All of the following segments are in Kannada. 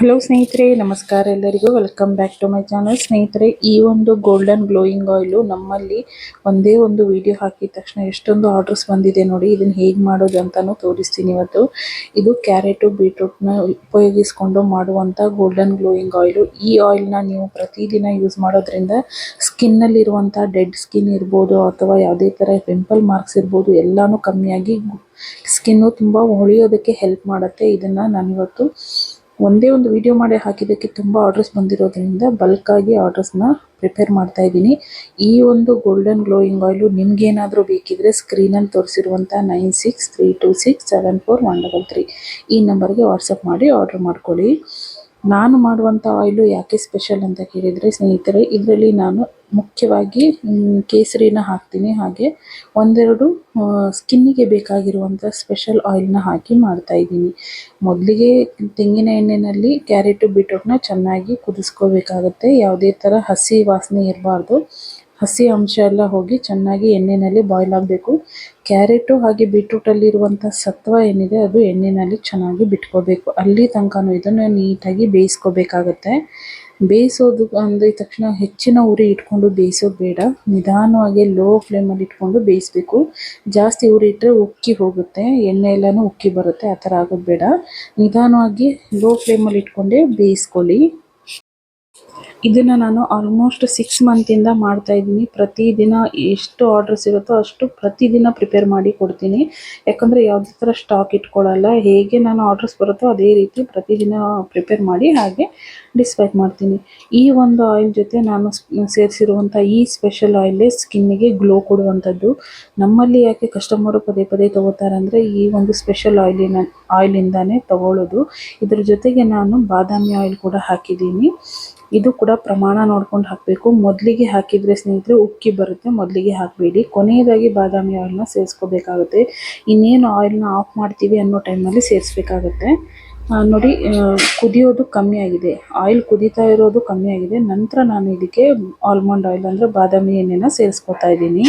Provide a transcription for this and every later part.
ಹಲೋ ಸ್ನೇಹಿತರೆ, ನಮಸ್ಕಾರ ಎಲ್ಲರಿಗೂ. Welcome back to my channel. ಸ್ನೇಹಿತರೆ, ಈ ಒಂದು ಗೋಲ್ಡನ್ ಗ್ಲೋಯಿಂಗ್ ಆಯಿಲು ನಮ್ಮಲ್ಲಿ ಒಂದೇ ಒಂದು ವಿಡಿಯೋ ಹಾಕಿದ ತಕ್ಷಣ ಎಷ್ಟೊಂದು ಆರ್ಡರ್ಸ್ ಬಂದಿದೆ ನೋಡಿ. ಇದನ್ನು ಹೇಗೆ ಮಾಡೋದು ಅಂತಾನು ತೋರಿಸ್ತೀನಿ ಇವತ್ತು. ಇದು ಕ್ಯಾರೆಟು ಬೀಟ್ರೂಟ್ನ ಉಪಯೋಗಿಸ್ಕೊಂಡು ಮಾಡುವಂಥ ಗೋಲ್ಡನ್ ಗ್ಲೋಯಿಂಗ್ ಆಯಿಲು. ಈ ಆಯಿಲ್ನ ನೀವು ಪ್ರತಿದಿನ ಯೂಸ್ ಮಾಡೋದ್ರಿಂದ ಸ್ಕಿನ್ನಲ್ಲಿರುವಂಥ ಡೆಡ್ ಸ್ಕಿನ್ ಇರ್ಬೋದು ಅಥವಾ ಯಾವುದೇ ಥರ ಪಿಂಪಲ್ ಮಾರ್ಕ್ಸ್ ಇರ್ಬೋದು, ಎಲ್ಲನೂ ಕಮ್ಮಿಯಾಗಿ ಸ್ಕಿನ್ನು ತುಂಬ ಹೊಳೆಯೋದಕ್ಕೆ ಹೆಲ್ಪ್ ಮಾಡುತ್ತೆ. ಇದನ್ನು ನಾನಿವತ್ತು ಒಂದೇ ಒಂದು ವಿಡಿಯೋ ಮಾಡಿ ಹಾಕಿದ್ದಕ್ಕೆ ತುಂಬ ಆರ್ಡರ್ಸ್ ಬಂದಿರೋದ್ರಿಂದ ಬಲ್ಕಾಗಿ ಆರ್ಡರ್ಸ್ನ ಪ್ರಿಪೇರ್ ಮಾಡ್ತಾ ಇದ್ದೀನಿ. ಈ ಒಂದು ಗೋಲ್ಡನ್ ಗ್ಲೋಯಿಂಗ್ ಆಯಿಲು ನಿಮ್ಗೇನಾದರೂ ಬೇಕಿದ್ರೆ ಸ್ಕ್ರೀನಲ್ಲಿ ತೋರಿಸಿರುವಂಥ 9632674133 ಈ ನಂಬರ್ಗೆ ವಾಟ್ಸಪ್ ಮಾಡಿ ಆರ್ಡರ್ ಮಾಡ್ಕೊಳ್ಳಿ. ನಾನು ಮಾಡುವಂಥ ಆಯಿಲು ಯಾಕೆ ಸ್ಪೆಷಲ್ ಅಂತ ಕೇಳಿದರೆ ಸ್ನೇಹಿತರೆ, ಇದರಲ್ಲಿ ನಾನು ಮುಖ್ಯವಾಗಿ ಕೇಸರಿನ ಹಾಕ್ತೀನಿ, ಹಾಗೆ ಒಂದೆರಡು ಸ್ಕಿನ್ನಿಗೆ ಬೇಕಾಗಿರುವಂಥ ಸ್ಪೆಷಲ್ ಆಯಿಲ್ನ ಹಾಕಿ ಮಾಡ್ತಾ ಇದ್ದೀನಿ. ಮೊದಲಿಗೆ ತೆಂಗಿನ ಎಣ್ಣೆಯಲ್ಲಿ ಕ್ಯಾರೆಟು ಬೀಟ್ರೂಟ್ನ ಚೆನ್ನಾಗಿ ಕುದಿಸ್ಕೋಬೇಕಾಗತ್ತೆ. ಯಾವುದೇ ಥರ ಹಸಿ ವಾಸನೆ ಇರಬಾರ್ದು. ಹಸಿ ಅಂಶ ಎಲ್ಲ ಹೋಗಿ ಚೆನ್ನಾಗಿ ಎಣ್ಣೆಯಲ್ಲಿ ಬಾಯ್ಲ್ ಆಗಬೇಕು. ಕ್ಯಾರೆಟು ಹಾಗೆ ಬೀಟ್ರೂಟಲ್ಲಿರುವಂಥ ಸತ್ವ ಏನಿದೆ ಅದು ಎಣ್ಣೆಯಲ್ಲಿ ಚೆನ್ನಾಗಿ ಬಿಟ್ಕೋಬೇಕು. ಅಲ್ಲಿ ತನಕ ಇದನ್ನು ನೀಟಾಗಿ ಬೇಯಿಸ್ಕೋಬೇಕಾಗತ್ತೆ. ಬೇಯಿಸೋದು ಅಂದ ತಕ್ಷಣ ಹೆಚ್ಚಿನ ಉರಿ ಇಟ್ಕೊಂಡು ಬೇಯಿಸೋದು ಬೇಡ. ನಿಧಾನವಾಗಿ ಲೋ ಫ್ಲೇಮಲ್ಲಿ ಇಟ್ಕೊಂಡು ಬೇಯಿಸಬೇಕು. ಜಾಸ್ತಿ ಉರಿ ಇಟ್ಟರೆ ಉಕ್ಕಿ ಹೋಗುತ್ತೆ, ಎಣ್ಣೆ ಎಲ್ಲನೂ ಉಕ್ಕಿ ಬರುತ್ತೆ. ಆ ಥರ ಆಗೋದು ಬೇಡ. ನಿಧಾನವಾಗಿ ಲೋ ಫ್ಲೇಮಲ್ಲಿ ಇಟ್ಕೊಂಡೇ ಬೇಯಿಸ್ಕೊಳ್ಳಿ. ಇದನ್ನು ನಾನು ಆಲ್ಮೋಸ್ಟ್ 6 ಮಂತಿಂದ ಮಾಡ್ತಾ ಇದ್ದೀನಿ. ಪ್ರತಿದಿನ ಎಷ್ಟು ಆರ್ಡರ್ಸ್ ಇರುತ್ತೋ ಅಷ್ಟು ಪ್ರತಿದಿನ ಪ್ರಿಪೇರ್ ಮಾಡಿ ಕೊಡ್ತೀನಿ. ಯಾಕಂದರೆ ಯಾವುದೇ ಥರ ಸ್ಟಾಕ್ ಇಟ್ಕೊಳ್ಳಲ್ಲ. ಹೇಗೆ ನಾನು ಆರ್ಡರ್ಸ್ ಬರುತ್ತೋ ಅದೇ ರೀತಿ ಪ್ರತಿದಿನ ಪ್ರಿಪೇರ್ ಮಾಡಿ ಹಾಗೆ ಡಿಸ್ಪ್ಯಾಚ್ ಮಾಡ್ತೀನಿ. ಈ ಒಂದು ಆಯಿಲ್ ಜೊತೆ ನಾನು ಸೇರಿಸಿರುವಂಥ ಈ ಸ್ಪೆಷಲ್ ಆಯಿಲೇ ಸ್ಕಿನ್ನಿಗೆ ಗ್ಲೋ ಕೊಡುವಂಥದ್ದು. ನಮ್ಮಲ್ಲಿ ಯಾಕೆ ಕಸ್ಟಮರು ಪದೇ ಪದೇ ತೊಗೋತಾರೆ ಅಂದರೆ ಈ ಒಂದು ಸ್ಪೆಷಲ್ ಆಯಿಲಿಂದಾನೇ ತೊಗೊಳ್ಳೋದು. ಇದ್ರ ಜೊತೆಗೆ ನಾನು ಬಾದಾಮಿ ಆಯಿಲ್ ಕೂಡ ಹಾಕಿದ್ದೀನಿ. ಇದು ಕೂಡ ಪ್ರಮಾಣ ನೋಡ್ಕೊಂಡು ಹಾಕಬೇಕು. ಮೊದಲಿಗೆ ಹಾಕಿದರೆ ಸ್ನೇಹಿತರೆ ಉಕ್ಕಿ ಬರುತ್ತೆ, ಮೊದಲಿಗೆ ಹಾಕಬೇಡಿ. ಕೊನೆಯದಾಗಿ ಬಾದಾಮಿ ಆಯಿಲ್ನ ಸೇರಿಸ್ಕೋಬೇಕಾಗುತ್ತೆ. ಇನ್ನೇನು ಆಯಿಲ್ನ ಆಫ್ ಮಾಡ್ತೀವಿ ಅನ್ನೋ ಟೈಮಲ್ಲಿ ಸೇರಿಸ್ಬೇಕಾಗತ್ತೆ. ನೋಡಿ, ಕುದಿಯೋದು ಕಮ್ಮಿ ಆಗಿದೆ, ಆಯಿಲ್ ಕುದೀತಾ ಇರೋದು ಕಮ್ಮಿ ಆಗಿದೆ. ನಂತರ ನಾನು ಇದಕ್ಕೆ ಆಲ್ಮಂಡ್ ಆಯಿಲ್ ಅಂದರೆ ಬಾದಾಮಿ ಎಣ್ಣೆನ ಸೇರಿಸ್ಕೊತಾ ಇದ್ದೀನಿ.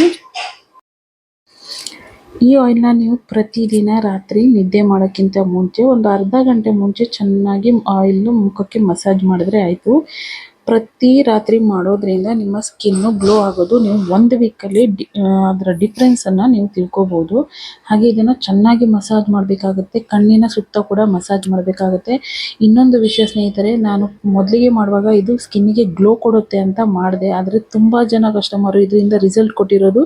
ಈ ಆಯಿಲ್ನ ನೀವು ಪ್ರತಿದಿನ ರಾತ್ರಿ ನಿದ್ದೆ ಮಾಡೋಕ್ಕಿಂತ ಮುಂಚೆ ಒಂದು ಅರ್ಧ ಗಂಟೆ ಮುಂಚೆ ಚೆನ್ನಾಗಿ ಆಯಿಲ್ನ ಮುಖಕ್ಕೆ ಮಸಾಜ್ ಮಾಡಿದ್ರೆ ಆಯಿತು. ಪ್ರತಿ ರಾತ್ರಿ ಮಾಡೋದ್ರಿಂದ ನಿಮ್ಮ ಸ್ಕಿನ್ನು ಗ್ಲೋ ಆಗೋದು ನೀವು 1 ವೀಕಲ್ಲಿ ಅದರ ಡಿಫ್ರೆನ್ಸನ್ನು ನೀವು ತಿಳ್ಕೊಬೋದು. ಹಾಗೆ ಇದನ್ನು ಚೆನ್ನಾಗಿ ಮಸಾಜ್ ಮಾಡಬೇಕಾಗುತ್ತೆ. ಕಣ್ಣಿನ ಸುತ್ತ ಕೂಡ ಮಸಾಜ್ ಮಾಡಬೇಕಾಗುತ್ತೆ. ಇನ್ನೊಂದು ವಿಷಯ ಸ್ನೇಹಿತರೆ, ನಾನು ಮೊದಲಿಗೆ ಮಾಡುವಾಗ ಇದು ಸ್ಕಿನ್ನಿಗೆ ಗ್ಲೋ ಕೊಡುತ್ತೆ ಅಂತ ಮಾಡಿದೆ. ಆದರೆ ತುಂಬ ಜನ ಕಸ್ಟಮರು ಇದರಿಂದ ರಿಸಲ್ಟ್ ಕೊಟ್ಟಿರೋದು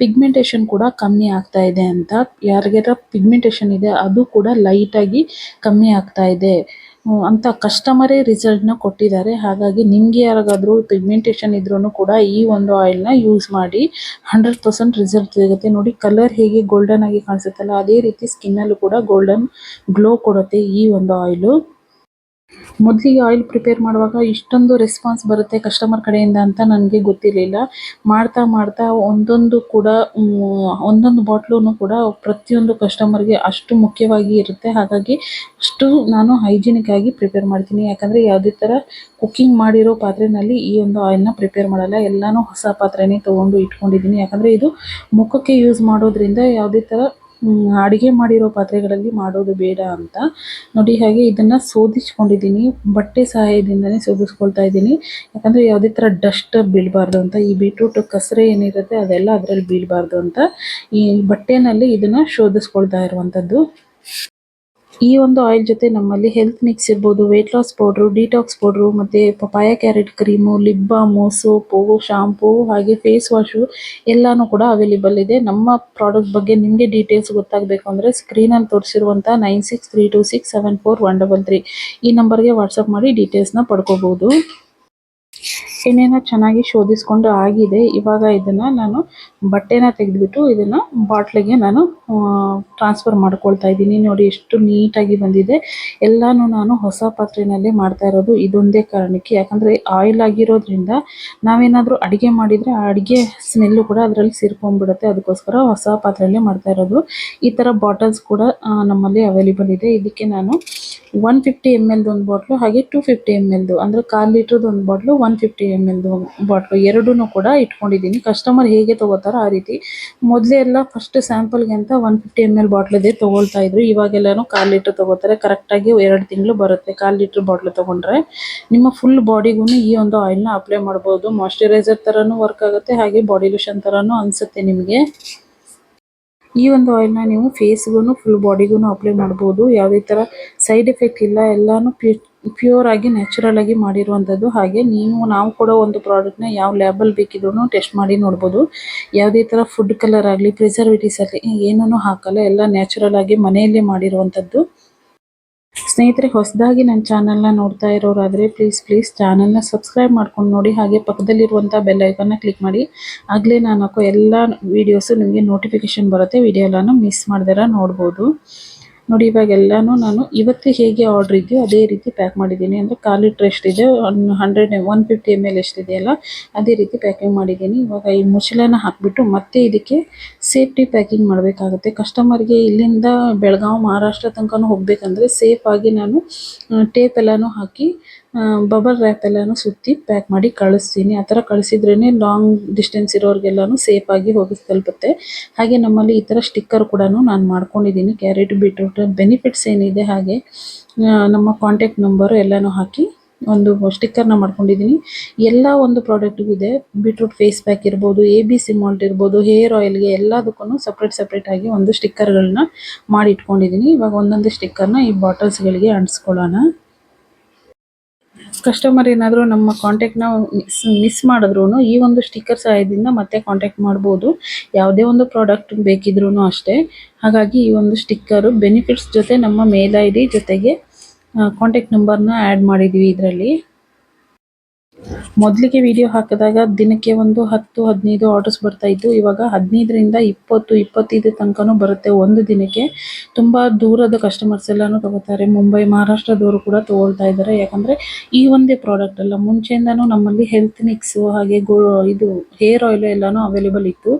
ಪಿಗ್ಮೆಂಟೇಷನ್ ಕೂಡ ಕಮ್ಮಿ ಆಗ್ತಾ ಇದೆ ಅಂತ. ಯಾರಿಗಾರ ಪಿಗ್ಮೆಂಟೇಷನ್ ಇದೆ ಅದು ಕೂಡ ಲೈಟಾಗಿ ಕಮ್ಮಿ ಆಗ್ತಾ ಇದೆ ಅಂತ ಕಸ್ಟಮರೇ ರಿಸಲ್ಟ್ನ ಕೊಟ್ಟಿದ್ದಾರೆ. ಹಾಗಾಗಿ ನಿಮಗೆ ಯಾರಿಗಾದರೂ ಪಿಗ್ಮೆಂಟೇಷನ್ ಇದ್ರೂ ಕೂಡ ಈ ಒಂದು ಆಯಿಲ್ನ ಯೂಸ್ ಮಾಡಿ 100% ರಿಸಲ್ಟ್ ಸಿಗುತ್ತೆ. ನೋಡಿ, ಕಲರ್ ಹೇಗೆ ಗೋಲ್ಡನ್ ಆಗಿ ಕಾಣಿಸುತ್ತಲ್ಲ ಅದೇ ರೀತಿ ಸ್ಕಿನ್ನಲ್ಲೂ ಕೂಡ ಗೋಲ್ಡನ್ ಗ್ಲೋ ಕೊಡುತ್ತೆ ಈ ಒಂದು ಆಯಿಲು. ಮೊದಲಿಗೆ ಆಯಿಲ್ ಪ್ರಿಪೇರ್ ಮಾಡುವಾಗ ಇಷ್ಟೊಂದು ರೆಸ್ಪಾನ್ಸ್ ಬರುತ್ತೆ ಕಸ್ಟಮರ್ ಕಡೆಯಿಂದ ಅಂತ ನನಗೆ ಗೊತ್ತಿರಲಿಲ್ಲ. ಮಾಡ್ತಾ ಮಾಡ್ತಾ ಒಂದೊಂದು ಬಾಟ್ಲೂ ಕೂಡ ಪ್ರತಿಯೊಂದು ಕಸ್ಟಮರ್ಗೆ ಅಷ್ಟು ಮುಖ್ಯವಾಗಿ ಇರುತ್ತೆ. ಹಾಗಾಗಿ ಅಷ್ಟು ನಾನು ಹೈಜಿನಿಕ್ ಆಗಿ ಪ್ರಿಪೇರ್ ಮಾಡ್ತೀನಿ. ಯಾಕಂದರೆ ಯಾವುದೇ ಥರ ಕುಕ್ಕಿಂಗ್ ಮಾಡಿರೋ ಪಾತ್ರೆಯಲ್ಲಿ ಈ ಒಂದು ಆಯಿಲ್ನ ಪ್ರಿಪೇರ್ ಮಾಡಲ್ಲ. ಎಲ್ಲನೂ ಹೊಸ ಪಾತ್ರೆನೇ ತೊಗೊಂಡು ಇಟ್ಕೊಂಡಿದ್ದೀನಿ. ಯಾಕಂದರೆ ಇದು ಮುಖಕ್ಕೆ ಯೂಸ್ ಮಾಡೋದ್ರಿಂದ ಯಾವುದೇ ಥರ ಅಡುಗೆ ಮಾಡಿರೋ ಪಾತ್ರೆಗಳಲ್ಲಿ ಮಾಡೋದು ಬೇಡ ಅಂತ. ನೋಡಿ, ಹಾಗೆ ಇದನ್ನು ಸೋದಿಸ್ಕೊಂಡಿದ್ದೀನಿ. ಬಟ್ಟೆ ಸಹಾಯದಿಂದನೇ ಸೋದಿಸ್ಕೊಳ್ತಾ ಇದ್ದೀನಿ. ಯಾಕಂದರೆ ಯಾವುದೇ ಥರ ಡಸ್ಟ್ ಬೀಳಬಾರ್ದು ಅಂತ. ಈ ಬೀಟ್ರೂಟ್ ಕಸರೆ ಏನಿರುತ್ತೆ ಅದೆಲ್ಲ ಅದರಲ್ಲಿ ಬೀಳಬಾರ್ದು ಅಂತ ಈ ಬಟ್ಟೆನಲ್ಲಿ ಇದನ್ನು ಶೋಧಿಸ್ಕೊಳ್ತಾ ಇರುವಂಥದ್ದು. ಈ ಒಂದು ಆಯಿಲ್ ಜೊತೆ ನಮ್ಮಲ್ಲಿ ಹೆಲ್ತ್ ಮಿಕ್ಸ್ ಇರ್ಬೋದು, weight loss powder, detox powder, ಮತ್ತು papaya carrot cream, lip balm, soap, shampoo ಹಾಗೆ ಫೇಸ್ ವಾಶು ಎಲ್ಲನೂ ಕೂಡ ಅವೈಲೇಬಲ್ ಇದೆ. ನಮ್ಮ ಪ್ರಾಡಕ್ಟ್ ಬಗ್ಗೆ ನಿಮಗೆ ಡೀಟೇಲ್ಸ್ ಗೊತ್ತಾಗಬೇಕು ಅಂದರೆ ಸ್ಕ್ರೀನಲ್ಲಿ ತೋರಿಸಿರುವಂಥ 9632674133 ಈ ನಂಬರ್ಗೆ ವಾಟ್ಸಪ್ ಮಾಡಿ ಡೀಟೇಲ್ಸ್ನ ಪಡ್ಕೋಬೋದು. ಎಣ್ಣೆನ ಚೆನ್ನಾಗಿ ಶೋಧಿಸ್ಕೊಂಡು ಆಗಿದೆ. ಇವಾಗ ಇದನ್ನು ನಾನು ಬಟ್ಟೆನ ತೆಗೆದುಬಿಟ್ಟು ಇದನ್ನು ಬಾಟ್ಲಿಗೆ ನಾನು ಟ್ರಾನ್ಸ್ಫರ್ ಮಾಡ್ಕೊಳ್ತಾ ಇದ್ದೀನಿ. ನೋಡಿ ಎಷ್ಟು ನೀಟಾಗಿ ಬಂದಿದೆ. ಎಲ್ಲನೂ ನಾನು ಹೊಸ ಪಾತ್ರೆಯಲ್ಲೇ ಮಾಡ್ತಾ ಇರೋದು ಇದೊಂದೇ ಕಾರಣಕ್ಕೆ. ಯಾಕಂದರೆ ಆಯಿಲ್ ಆಗಿರೋದ್ರಿಂದ ನಾವೇನಾದರೂ ಅಡುಗೆ ಮಾಡಿದರೆ ಆ ಅಡುಗೆ ಸ್ಮೆಲ್ಲು ಕೂಡ ಅದರಲ್ಲಿ ಸೇರ್ಕೊಂಡ್ಬಿಡುತ್ತೆ. ಅದಕ್ಕೋಸ್ಕರ ಹೊಸ ಪಾತ್ರೆಯಲ್ಲೇ ಮಾಡ್ತಾ ಇರೋದು. ಈ ಥರ ಬಾಟಲ್ಸ್ ಕೂಡ ನಮ್ಮಲ್ಲಿ ಅವೈಲೇಬಲ್ ಇದೆ. ಇದಕ್ಕೆ ನಾನು 150 ml ಒಂದು ಬಾಟ್ಲು ಹಾಗೆ 250 ml ಅಂದರೆ 1/4 ಲೀಟ್ರದ್ದು ಒಂದು ಬಾಟ್ಲು 150 ml ಬಾಟ್ಲು ಎರಡೂ ಕೂಡ ಇಟ್ಕೊಂಡಿದ್ದೀನಿ. ಕಸ್ಟಮರ್ ಹೇಗೆ ತೊಗೋತಾರೋ ಆ ರೀತಿ. ಮೊದಲೇ ಎಲ್ಲ ಫಸ್ಟ್ ಸ್ಯಾಂಪಲ್ಗೆ ಅಂತ 150 ml ಬಾಟ್ಲಿದೆ ತೊಗೊಳ್ತಾ ಇದ್ರು. ಇವಾಗೆಲ್ಲನೂ 1/4 ಲೀಟ್ರ್ ತೊಗೋತಾರೆ. ಕರೆಕ್ಟಾಗಿ 2 ತಿಂಗಳು ಬರುತ್ತೆ 1/4 ಲೀಟ್ರ್ ಬಾಟ್ಲು ತೊಗೊಂಡ್ರೆ. ನಿಮ್ಮ ಫುಲ್ ಬಾಡಿಗೂ ಈ ಒಂದು ಆಯಿಲ್ನ ಅಪ್ಲೈ ಮಾಡ್ಬೋದು. ಮಾಯ್ಶ್ಚರೈಸರ್ ಥರನೂ ವರ್ಕ್ ಆಗುತ್ತೆ, ಹಾಗೆ ಬಾಡಿ ಲೋಷನ್ ಥರನೂ ಅನಿಸುತ್ತೆ ನಿಮಗೆ. ಈ ಒಂದು ಆಯಿಲ್ನ ನೀವು ಫೇಸ್ಗೂ ಫುಲ್ ಬಾಡಿಗೂ ಅಪ್ಲೈ ಮಾಡ್ಬೋದು. ಯಾವುದೇ ಥರ ಸೈಡ್ ಎಫೆಕ್ಟ್ ಇಲ್ಲ, ಎಲ್ಲನೂ ಪ್ಯೂರ್ ಆಗಿ ನ್ಯಾಚುರಲ್ ಆಗಿ ಮಾಡಿರುವಂಥದ್ದು. ಹಾಗೆ ನಾವು ಕೊಡೋ ಒಂದು ಪ್ರಾಡಕ್ಟ್ನ ಯಾವ ಲ್ಯಾಬಲ್ಲಿ ಬೇಕಿದ್ರೂ ಟೆಸ್ಟ್ ಮಾಡಿ ನೋಡ್ಬೋದು. ಯಾವುದೇ ಥರ ಫುಡ್ ಕಲರ್ ಆಗಲಿ, ಪ್ರಿಸರ್ವೇಟಿವ್ಸ್ ಆಗಲಿ ಏನೂ ಹಾಕಲ್ಲ, ಎಲ್ಲ ನ್ಯಾಚುರಲ್ ಆಗಿ ಮನೆಯಲ್ಲೇ ಮಾಡಿರುವಂಥದ್ದು. ಸ್ನೇಹಿತರೆ, ಹೊಸದಾಗಿ ನನ್ನ ಚಾನಲ್ನ ನೋಡ್ತಾ ಇರೋರಾದರೆ ಪ್ಲೀಸ್ ಚಾನಲ್ನ ಸಬ್ಸ್ಕ್ರೈಬ್ ಮಾಡ್ಕೊಂಡು ನೋಡಿ. ಹಾಗೆ ಪಕ್ಕದಲ್ಲಿರುವಂಥ ಬೆಲ್ ಐಕನ್ನ ಕ್ಲಿಕ್ ಮಾಡಿ. ಆಗಲೇ ನಾನು ಹಾಕೋ ಎಲ್ಲ ವೀಡಿಯೋಸು ನಿಮಗೆ ನೋಟಿಫಿಕೇಷನ್ ಬರುತ್ತೆ. ವಿಡಿಯೋ ಎಲ್ಲನೂ ಮಿಸ್ ಮಾಡ್ದಿರ ನೋಡ್ಬೋದು. ನೋಡಿ, ಇವಾಗೆಲ್ಲನೂ ನಾನು ಇವತ್ತು ಹೇಗೆ ಆರ್ಡ್ರ್ ಇದೆಯೋ ಅದೇ ರೀತಿ ಪ್ಯಾಕ್ ಮಾಡಿದ್ದೀನಿ. ಅಂದರೆ 1/4 ಲೀಟ್ರ್ ಎಷ್ಟಿದೆ, 150 ml ಎಷ್ಟಿದೆಯಲ್ಲ ಅದೇ ರೀತಿ ಪ್ಯಾಕಿಂಗ್ ಮಾಡಿದ್ದೀನಿ. ಇವಾಗ ಈ ಮುಚ್ಚಳನ ಹಾಕಿಬಿಟ್ಟು ಮತ್ತೆ ಇದಕ್ಕೆ ಸೇಫ್ಟಿ ಪ್ಯಾಕಿಂಗ್ ಮಾಡಬೇಕಾಗುತ್ತೆ. ಕಸ್ಟಮರ್ಗೆ ಇಲ್ಲಿಂದ ಬೆಳಗಾವಿ ಮಹಾರಾಷ್ಟ್ರ ತನಕ ಹೋಗಬೇಕಂದ್ರೆ ಸೇಫಾಗಿ ನಾನು ಟೇಪ್ ಎಲ್ಲನೂ ಹಾಕಿ ಬಬಲ್ ರ್ಯಾಪ್ ಎಲ್ಲನೂ ಸುತ್ತಿ ಪ್ಯಾಕ್ ಮಾಡಿ ಕಳಿಸ್ತೀನಿ. ಆ ಥರ ಕಳಿಸಿದ್ರೇ ಲಾಂಗ್ ಡಿಸ್ಟೆನ್ಸ್ ಇರೋರಿಗೆಲ್ಲನೂ ಸೇಫಾಗಿ ಹೋಗಿ ತಲುಪುತ್ತೆ. ಹಾಗೆ ನಮ್ಮಲ್ಲಿ ಈ ಥರ ಸ್ಟಿಕ್ಕರ್ ಕೂಡ ನಾನು ಮಾಡ್ಕೊಂಡಿದ್ದೀನಿ. ಕ್ಯಾರೆಟ್ ಬೀಟ್ರೂಟ್ ಬೆನಿಫಿಟ್ಸ್ ಏನಿದೆ, ಹಾಗೆ ನಮ್ಮ ಕಾಂಟ್ಯಾಕ್ಟ್ ನಂಬರು ಎಲ್ಲನೂ ಹಾಕಿ ಒಂದು ಸ್ಟಿಕ್ಕರ್ನ ಮಾಡ್ಕೊಂಡಿದ್ದೀನಿ. ಎಲ್ಲ ಒಂದು ಪ್ರಾಡಕ್ಟಿಗೂ ಇದೆ. ಬೀಟ್ರೂಟ್ ಫೇಸ್ ಪ್ಯಾಕ್ ಇರ್ಬೋದು, ABC ಮಾಲ್ಟ್ ಇರ್ಬೋದು, ಹೇರ್ ಆಯಿಲ್ಗೆ ಎಲ್ಲದಕ್ಕೂ ಸಪ್ರೇಟಾಗಿ ಒಂದು ಸ್ಟಿಕ್ಕರ್ಗಳನ್ನ ಮಾಡಿ ಇಟ್ಕೊಂಡಿದ್ದೀನಿ. ಇವಾಗ ಒಂದೊಂದು ಸ್ಟಿಕ್ಕರ್ನ ಈ ಬಾಟಲ್ಸ್ಗಳಿಗೆ ಅಂಟಿಸ್ಕೊಳ್ಳೋಣ. ಕಸ್ಟಮರ್ ಏನಾದರೂ ನಮ್ಮ ಕಾಂಟ್ಯಾಕ್ಟ್ನ ಮಿಸ್ ಮಾಡಿದ್ರು ಈ ಒಂದು ಸ್ಟಿಕ್ಕರ್ ಸಹಾಯದಿಂದ ಮತ್ತೆ ಕಾಂಟ್ಯಾಕ್ಟ್ ಮಾಡ್ಬೋದು. ಯಾವುದೇ ಒಂದು ಪ್ರಾಡಕ್ಟ್ ಬೇಕಿದ್ರೂ ಅಷ್ಟೇ. ಹಾಗಾಗಿ ಈ ಒಂದು ಸ್ಟಿಕ್ಕರು ಬೆನಿಫಿಟ್ಸ್ ಜೊತೆ ನಮ್ಮ ಮೇಲ್ ID ಜೊತೆಗೆ ಕಾಂಟ್ಯಾಕ್ಟ್ ನಂಬರ್ನ ಆ್ಯಡ್ ಮಾಡಿದ್ದೀವಿ ಇದರಲ್ಲಿ. ಮೊದಲಿಗೆ ವಿಡಿಯೋ ಹಾಕಿದಾಗ ದಿನಕ್ಕೆ ಒಂದು 10-15 ಆರ್ಡರ್ಸ್ ಬರ್ತಾಯಿತ್ತು. ಇವಾಗ 15ರಿಂದ 20-25 ತನಕನೂ ಬರುತ್ತೆ ಒಂದು ದಿನಕ್ಕೆ. ತುಂಬ ದೂರದ ಕಸ್ಟಮರ್ಸ್ ಎಲ್ಲನೂ ತೊಗೋತಾರೆ. ಮುಂಬೈ, ಮಹಾರಾಷ್ಟ್ರದವರು ಕೂಡ ತೊಗೊಳ್ತಾ ಇದ್ದಾರೆ. ಯಾಕಂದರೆ ಈ ಒಂದೇ ಪ್ರಾಡಕ್ಟ್ ಅಲ್ಲ, ಮುಂಚೆಯಿಂದನೂ ನಮ್ಮಲ್ಲಿ ಹೆಲ್ತ್ ಮಿಕ್ಸು ಹಾಗೆ ಇದು ಹೇರ್ ಆಯಿಲು ಎಲ್ಲನೂ ಅವೈಲೇಬಲ್ ಇತ್ತು.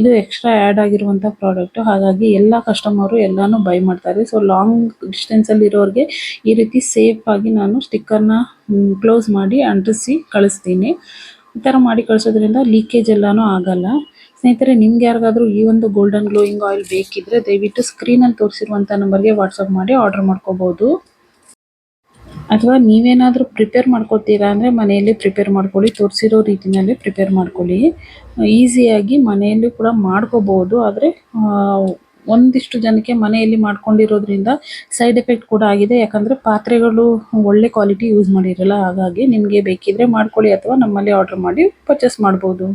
ಇದು ಎಕ್ಸ್ಟ್ರಾ ಆ್ಯಡ್ ಆಗಿರುವಂಥ ಪ್ರಾಡಕ್ಟು. ಹಾಗಾಗಿ ಎಲ್ಲ ಕಸ್ಟಮರು ಎಲ್ಲನೂ ಬೈ ಮಾಡ್ತಾರೆ. ಸೊ ಲಾಂಗ್ ಡಿಸ್ಟೆನ್ಸಲ್ಲಿರೋರಿಗೆ ಈ ರೀತಿ ಸೇಫಾಗಿ ನಾನು ಸ್ಟಿಕ್ಕರ್ನ ಕ್ಲೋಸ್ ಮಾಡಿ ಅಂಟಿಸಿ ಕಳಿಸ್ತೀನಿ. ಈ ಥರ ಮಾಡಿ ಕಳಿಸೋದ್ರಿಂದ ಲೀಕೇಜ್ ಎಲ್ಲನೂ ಆಗಲ್ಲ. ಸ್ನೇಹಿತರೆ, ನಿಮ್ಗೆ ಯಾರಿಗಾದರೂ ಈ ಒಂದು ಗೋಲ್ಡನ್ ಗ್ಲೋಯಿಂಗ್ ಆಯಿಲ್ ಬೇಕಿದ್ದರೆ ದಯವಿಟ್ಟು ಸ್ಕ್ರೀನಲ್ಲಿ ತೋರಿಸಿರುವಂಥ ನಂಬರ್ಗೆ ವಾಟ್ಸಪ್ ಮಾಡಿ ಆರ್ಡರ್ ಮಾಡ್ಕೋಬೋದು. ಅಥವಾ ನೀವೇನಾದರೂ ಪ್ರಿಪೇರ್ ಮಾಡ್ಕೊತೀರಾ ಅಂದರೆ ಮನೆಯಲ್ಲಿ ಪ್ರಿಪೇರ್ ಮಾಡ್ಕೊಳ್ಳಿ. ತೋರಿಸಿರೋ ರೀತಿಯಲ್ಲಿ ಪ್ರಿಪೇರ್ ಮಾಡ್ಕೊಳ್ಳಿ. ಈಸಿಯಾಗಿ ಮನೆಯಲ್ಲಿ ಕೂಡ ಮಾಡ್ಕೋಬೋದು. ಆದರೆ ಒಂದಿಷ್ಟು ಜನಕ್ಕೆ ಮನೆಯಲ್ಲಿ ಮಾಡ್ಕೊಂಡಿರೋದ್ರಿಂದ ಸೈಡ್ ಎಫೆಕ್ಟ್ ಕೂಡ ಆಗಿದೆ. ಯಾಕಂದರೆ ಪಾತ್ರೆಗಳು ಒಳ್ಳೆ ಕ್ವಾಲಿಟಿ ಯೂಸ್ ಮಾಡಿರಲ್ಲ. ಹಾಗಾಗಿ ನಿಮಗೆ ಬೇಕಿದ್ದರೆ ಮಾಡ್ಕೊಳ್ಳಿ ಅಥವಾ ನಮ್ಮಲ್ಲಿ ಆರ್ಡರ್ ಮಾಡಿ ಪರ್ಚೇಸ್ ಮಾಡ್ಬೋದು.